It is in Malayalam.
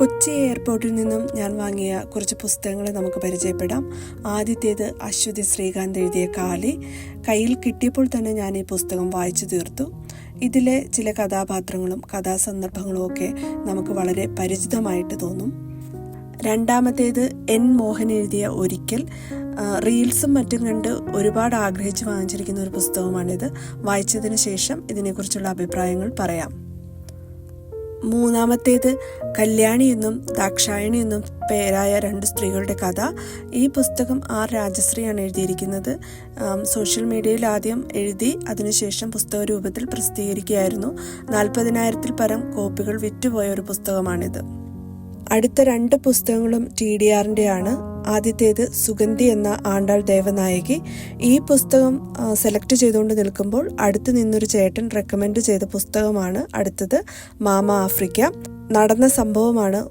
കൊച്ചി എയർപോർട്ടിൽ നിന്നും ഞാൻ വാങ്ങിയ കുറച്ച് പുസ്തകങ്ങളെ നമുക്ക് പരിചയപ്പെടാം. ആദ്യത്തേത് അശ്വതി ശ്രീകാന്ത് എഴുതിയ കാലി. കയ്യിൽ കിട്ടിയപ്പോൾ തന്നെ ഞാൻ ഈ പുസ്തകം വായിച്ചു തീർത്തു. ഇതിലെ ചില കഥാപാത്രങ്ങളും കഥാസന്ദർഭങ്ങളും ഒക്കെ നമുക്ക് വളരെ പരിചിതമായിട്ട് തോന്നും. രണ്ടാമത്തേത് എൻ മോഹൻ എഴുതിയ ഒരിക്കൽ. റീൽസും മറ്റും കണ്ട് ഒരുപാട് ആഗ്രഹിച്ച് വാങ്ങിച്ചിരിക്കുന്ന ഒരു പുസ്തകമാണിത്. വായിച്ചതിന് ശേഷം ഇതിനെക്കുറിച്ചുള്ള അഭിപ്രായങ്ങൾ പറയാം. മൂന്നാമത്തേത് കല്യാണി എന്നും ദാക്ഷായണി എന്നും പേരായ രണ്ട് സ്ത്രീകളുടെ കഥ. ഈ പുസ്തകം ആർ രാജശ്രീയാണ് എഴുതിയിരിക്കുന്നത്. സോഷ്യൽ മീഡിയയിൽ ആദ്യം എഴുതി അതിനുശേഷം പുസ്തക രൂപത്തിൽ പ്രസിദ്ധീകരിക്കുകയായിരുന്നു. 40,000-ൽ പരം കോപ്പികൾ വിറ്റുപോയ ഒരു പുസ്തകമാണിത്. അടുത്ത രണ്ട് പുസ്തകങ്ങളും TDRൻ്റെയാണ്. ആദ്യത്തേത് സുഗന്ധി എന്ന ആണ്ടാൾ ദേവനായകി. ഈ പുസ്തകം സെലക്ട് ചെയ്തുകൊണ്ട് നിൽക്കുമ്പോൾ അടുത്ത് നിന്നൊരു ചേട്ടൻ റെക്കമെൻഡ് ചെയ്ത പുസ്തകമാണ്. അടുത്തത് മാമ ആഫ്രിക്ക. നടന്ന സംഭവമാണ്.